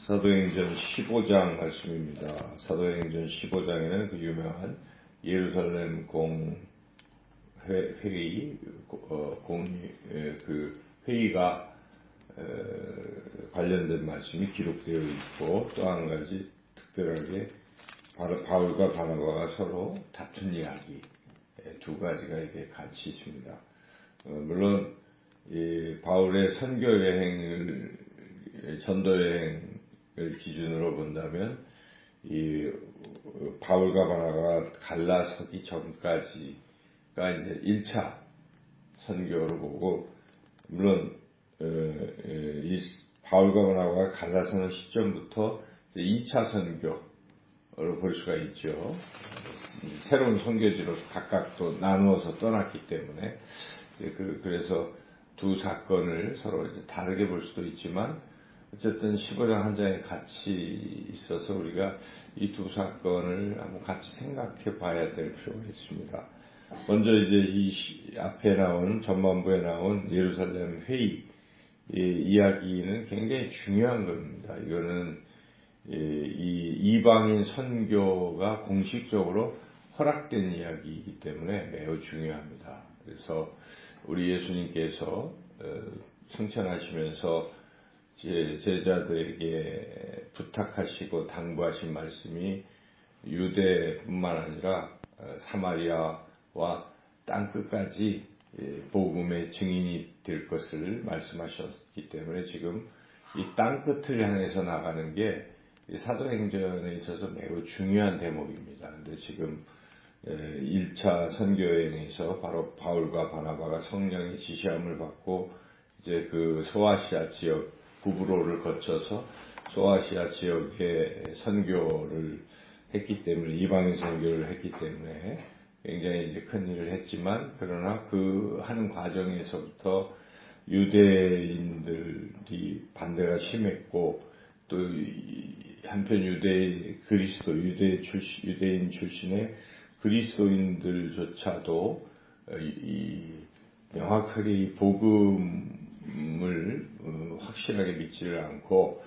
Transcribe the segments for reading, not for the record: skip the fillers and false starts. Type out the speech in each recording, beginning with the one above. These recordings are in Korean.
사도행전 15장 말씀입니다. 사도행전 15장에는 그 유명한 예루살렘 회의, 그 회의가 관련된 말씀이 기록되어 있고, 또 한 가지 특별하게 바울과 바나바가 서로 다툰 이야기, 두 가지가 이렇게 같이 있습니다. 물론 이 바울의 전도 여행을 기준으로 본다면 이 바울과 바나바가 갈라서기 전까지가 이제 1차 선교로 보고, 물론 이 바울과 바나바가 갈라서는 시점부터 이제 2차 선교로 볼 수가 있죠. 새로운 선교지로 각각 또 나누어서 떠났기 때문에, 그래서 두 사건을 서로 이제 다르게 볼 수도 있지만, 어쨌든 15장 한 장에 같이 있어서 우리가 이 두 사건을 한번 같이 생각해 봐야 될 필요가 있습니다. 먼저 이제 이 앞에 나온 전반부에 나온 예루살렘 회의 이야기는 굉장히 중요한 겁니다. 이거는 이 이방인 선교가 공식적으로 허락된 이야기이기 때문에 매우 중요합니다. 그래서 우리 예수님께서 승천하시면서 제자들에게 부탁하시고 당부하신 말씀이 유대뿐만 아니라 사마리아와 땅끝까지 복음의 증인이 될 것을 말씀하셨기 때문에, 지금 이 땅끝을 향해서 나가는 게 사도행전에 있어서 매우 중요한 대목입니다. 근데 지금 1차 선교여행에서 바로 바울과 바나바가 성령의 지시함을 받고 이제 그 소아시아 지역 구브로를 거쳐서 소아시아 지역에 선교를 했기 때문에, 이방인 선교를 했기 때문에 굉장히 이제 큰 일을 했지만, 그러나 그 하는 과정에서부터 유대인들이 반대가 심했고, 또 한편 유대인 출신의 그리스도인들조차도 명확하게 이 복음을 확실하게 믿지를 않고,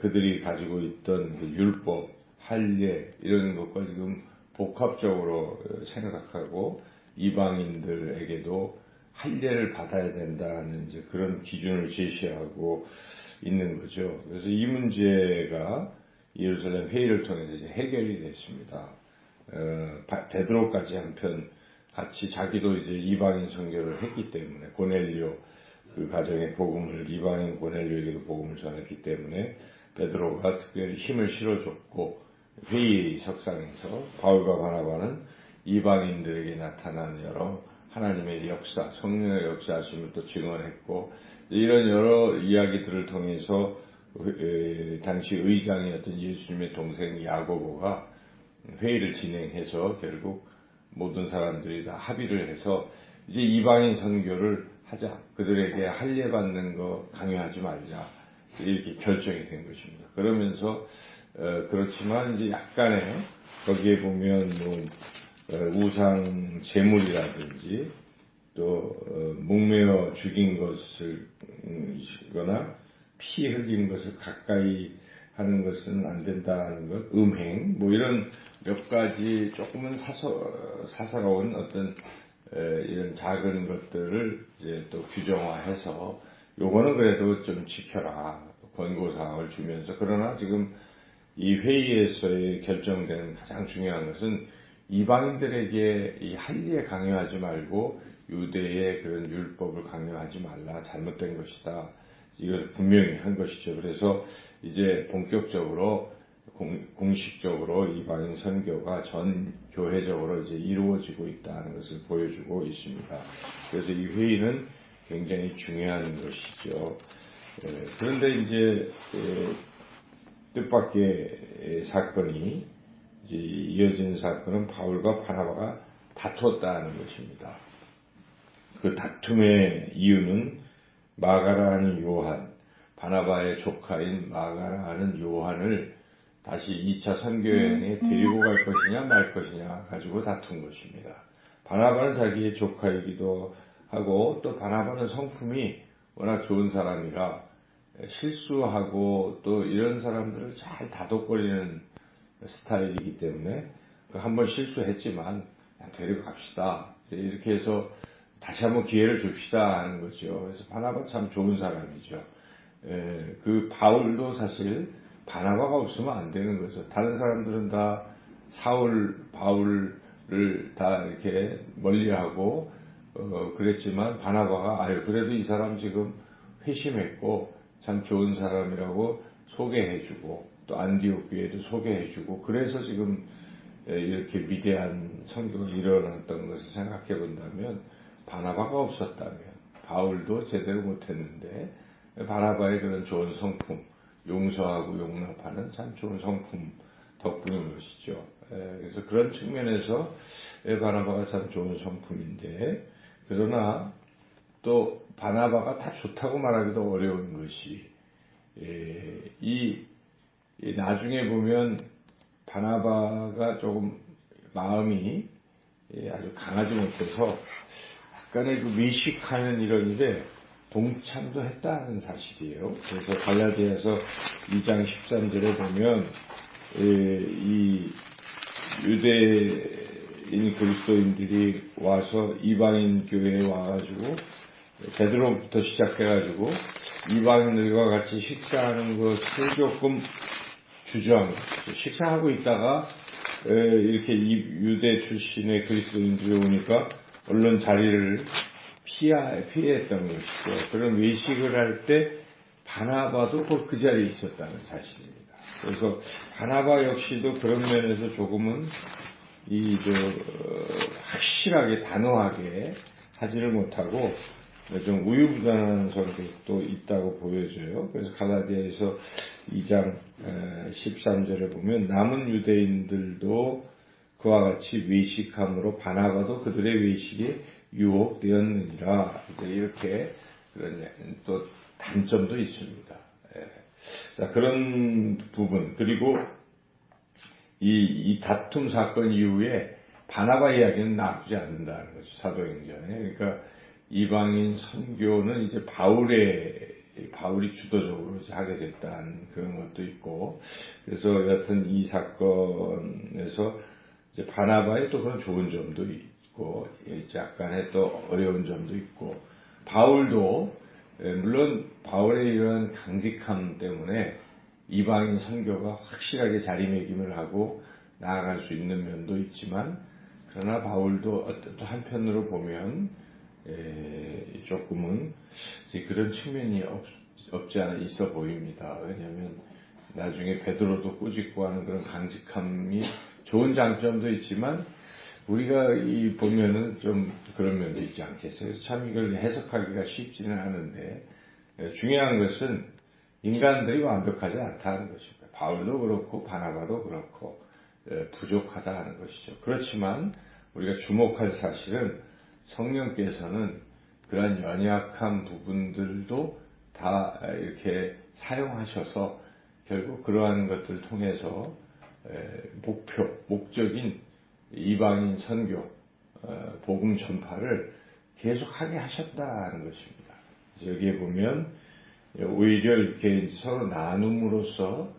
그들이 가지고 있던 그 율법, 할례 이런 것과 지금 복합적으로 생각하고 이방인들에게도 할례를 받아야 된다는 이제 그런 기준을 제시하고 있는 거죠. 그래서 이 문제가 예루살렘 회의를 통해서 이제 해결이 됐습니다. 베드로까지 한편 같이 자기도 이제 이방인 선교를 했기 때문에, 고넬료 그 가정의 복음을 이방인 고넬료에게도 복음을 전했기 때문에 베드로가 특별히 힘을 실어줬고, 회의 석상에서 바울과 바나바는 이방인들에게 나타난 여러 하나님의 역사, 성령의 역사하심을 또 증언했고, 이런 여러 이야기들을 통해서 당시 의장이었던 예수님의 동생 야고보가 회의를 진행해서 결국 모든 사람들이 다 합의를 해서 이제 이방인 선교를 하자, 그들에게 할례 받는 거 강요하지 말자, 이렇게 결정이 된 것입니다. 그러면서 그렇지만 이제 약간의 거기에 보면 우상 제물이라든지 또 목매어 죽인 것을 거나 피 흘린 것을 가까이 하는 것은 안 된다는 것, 음행, 이런 몇 가지 조금은 사사로운 어떤 이런 작은 것들을 이제 또 규정화해서 요거는 그래도 좀 지켜라, 권고사항을 주면서, 그러나 지금 이 회의에서의 결정된 가장 중요한 것은 이방인들에게 이 할례 강요하지 말고 유대의 그런 율법을 강요하지 말라, 잘못된 것이다, 이것을 분명히 한 것이죠. 그래서 이제 본격적으로 공식적으로 이방인 선교가 전 교회적으로 이제 이루어지고 있다는 것을 보여주고 있습니다. 그래서 이 회의는 굉장히 중요한 것이죠. 그런데 이제 뜻밖의 사건이 이제 이어진 사건은 바울과 바나바가 다투었다는 것입니다. 그 다툼의 이유는 마가라 하는 요한, 바나바의 조카인 마가라 하는 요한을 다시 2차 선교여행에 데리고 갈 것이냐 말 것이냐 가지고 다툰 것입니다. 바나바는 자기의 조카이기도 하고, 또 바나바는 성품이 워낙 좋은 사람이라 실수하고 또 이런 사람들을 잘 다독거리는 스타일이기 때문에 한번 실수했지만 데리고 갑시다. 이렇게 해서 다시 한번 기회를 줍시다 하는 거죠. 그래서 바나바 참 좋은 사람이죠. 그 바울도 사실 바나바가 없으면 안 되는 거죠. 다른 사람들은 다 사울, 바울을 다 이렇게 멀리하고 그랬지만 바나바가 그래도 이 사람 지금 회심했고 참 좋은 사람이라고 소개해주고 또 안디옥 교회도 소개해주고 그래서 지금 이렇게 위대한 선교가 일어났던 것을 생각해 본다면 바나바가 없었다면 바울도 제대로 못했는데 바나바의 그런 좋은 성품, 용서하고 용납하는 참 좋은 성품 덕분인 것이죠. 그래서 그런 측면에서 바나바가 참 좋은 성품인데 그러나 또 바나바가 다 좋다고 말하기도 어려운 것이 나중에 보면 바나바가 조금 마음이 아주 강하지 못해서 약간의 그 외식하는 이런 일에 동참도 했다는 사실이에요. 그래서 갈라디아서 2장 13절에 보면 이 유대인 그리스도인들이 와서 이방인 교회에 와가지고 베드로부터 시작해가지고 이방인들과 같이 식사하는 것을 조금 주저한 거죠. 식사하고 있다가 이렇게 유대 출신의 그리스도인들이 오니까 얼른 자리를 피했던 것이죠. 그런 외식을 할 때 바나바도 그 자리에 있었다는 사실입니다. 그래서 바나바 역시도 그런 면에서 조금은 확실하게 단호하게 하지를 못하고 좀 우유부단한 성격도 있다고 보여져요. 그래서 갈라디아에서 2장 13절에 보면 남은 유대인들도 그와 같이 외식함으로 바나바도 그들의 외식에 유혹되었느니라. 이제 이렇게 그런 또 단점도 있습니다. 자, 그런 부분 그리고 이 다툼 사건 이후에 바나바 이야기는 나오지 않는다는 거죠. 사도행전에. 그러니까 이방인 선교는 이제 바울이 주도적으로 하게 됐다는 그런 것도 있고, 그래서 여하튼 이 사건에서 이제 바나바의 또 그런 좋은 점도 있고, 약간의 또 어려운 점도 있고, 바울도 물론 바울의 이러한 강직함 때문에 이방인 선교가 확실하게 자리매김을 하고 나아갈 수 있는 면도 있지만, 그러나 바울도 또 한편으로 보면 조금은 그런 측면이 없지 않아 있어 보입니다. 왜냐하면 나중에 베드로도 꾸짖고 하는 그런 강직함이 좋은 장점도 있지만 우리가 보면은 좀 그런 면도 있지 않겠어요. 그래서 참 이걸 해석하기가 쉽지는 않은데 중요한 것은 인간들이 완벽하지 않다는 것입니다. 바울도 그렇고 바나바도 그렇고 부족하다 하는 것이죠. 그렇지만 우리가 주목할 사실은 성령께서는 그러한 연약한 부분들도 다 이렇게 사용하셔서 결국 그러한 것들을 통해서 목적인 이방인 선교, 복음 전파를 계속하게 하셨다는 것입니다. 그래서 여기에 보면 오히려 이렇게 서로 나눔으로써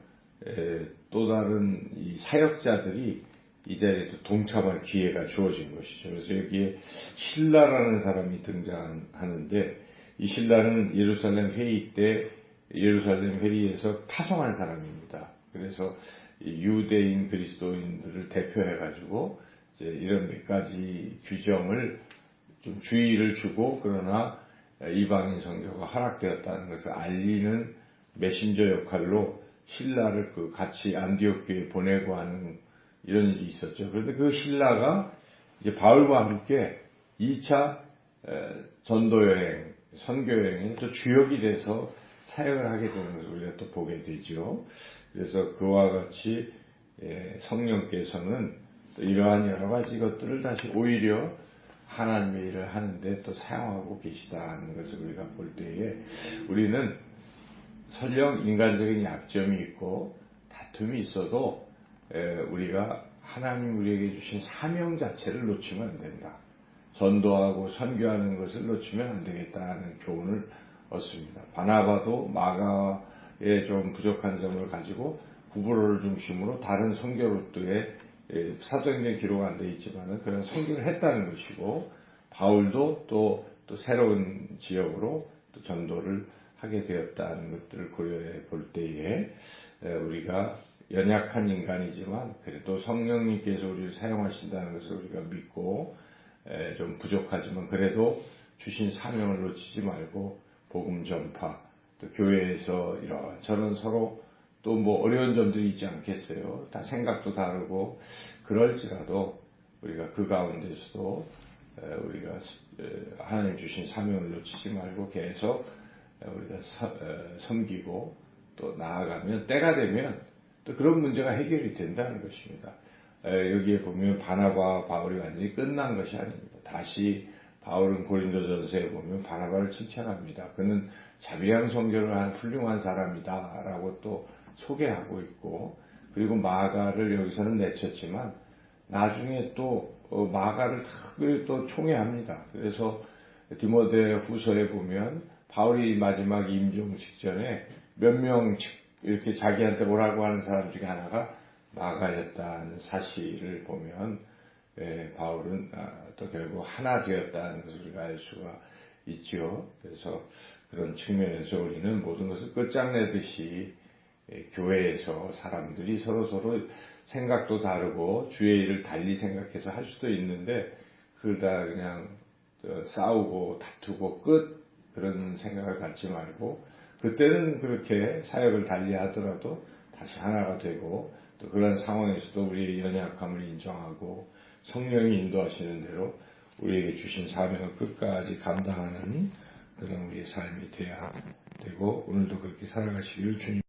또 다른 이 사역자들이 이 자리에 또 동참할 기회가 주어진 것이죠. 그래서 여기에 실라라는 사람이 등장하는데 이 실라는 예루살렘 회의에서 파송한 사람입니다. 그래서 유대인 그리스도인들을 대표해가지고 이제 이런 몇 가지 규정을 좀 주의를 주고 그러나 이방인 선교가 허락되었다는 것을 알리는 메신저 역할로 신라를 같이 안디옥 교회에 보내고 하는 이런 일이 있었죠. 그런데 그 신라가 이제 바울과 함께 2차 전도여행, 선교여행에 또 주역이 돼서 사역을 하게 되는 것을 우리가 또 보게 되죠. 그래서 그와 같이 성령께서는 또 이러한 여러 가지 것들을 다시 오히려 하나님의 일을 하는데 또 사용하고 계시다는 것을 우리가 볼 때에 우리는 설령 인간적인 약점이 있고 다툼이 있어도 우리가 하나님 우리에게 주신 사명 자체를 놓치면 안 된다. 전도하고 선교하는 것을 놓치면 안 되겠다는 교훈을 얻습니다. 바나바도 마가의 좀 부족한 점을 가지고 구브로를 중심으로 다른 선교루트에 사도행전 기록 안 되어 있지만은 그런 선교를 했다는 것이고, 바울도 또 새로운 지역으로 또 전도를 하게 되었다는 것들을 고려해 볼 때에 우리가 연약한 인간이지만 그래도 성령님께서 우리를 사용하신다는 것을 우리가 믿고, 좀 부족하지만 그래도 주신 사명을 놓치지 말고 복음 전파, 또 교회에서 이런저런 서로 또 뭐 어려운 점들이 있지 않겠어요. 다 생각도 다르고 그럴지라도 우리가 그 가운데서도 우리가 하나님 주신 사명을 놓치지 말고 계속 우리가 섬기고 또 나아가면 때가 되면 또 그런 문제가 해결이 된다는 것입니다. 여기에 보면 바나바와 바울이 완전히 끝난 것이 아닙니다. 다시 바울은 고린도전서에 보면 바나바를 칭찬합니다. 그는 자비한 선교를 한 훌륭한 사람이다 라고 또 소개하고 있고, 그리고 마가를 여기서는 내쳤지만 나중에 또 마가를 특별히 또 총애합니다. 그래서 디모데 후서에 보면 바울이 마지막 임종 직전에 몇 명 이렇게 자기한테 오라고 하는 사람 중에 하나가 마가였다는 사실을 보면 바울은 또 결국 하나 되었다는 것을 우리가 알 수가 있죠. 그래서 그런 측면에서 우리는 모든 것을 끝장내듯이 교회에서 사람들이 서로 생각도 다르고 주의 일을 달리 생각해서 할 수도 있는데, 그걸 다 그냥 싸우고 다투고 끝, 그런 생각을 갖지 말고 그때는 그렇게 사역을 달리 하더라도 다시 하나가 되고, 또 그런 상황에서도 우리의 연약함을 인정하고 성령이 인도하시는 대로 우리에게 주신 사명을 끝까지 감당하는 그런 우리의 삶이 되어야 되고, 오늘도 그렇게 살아가시기를 주님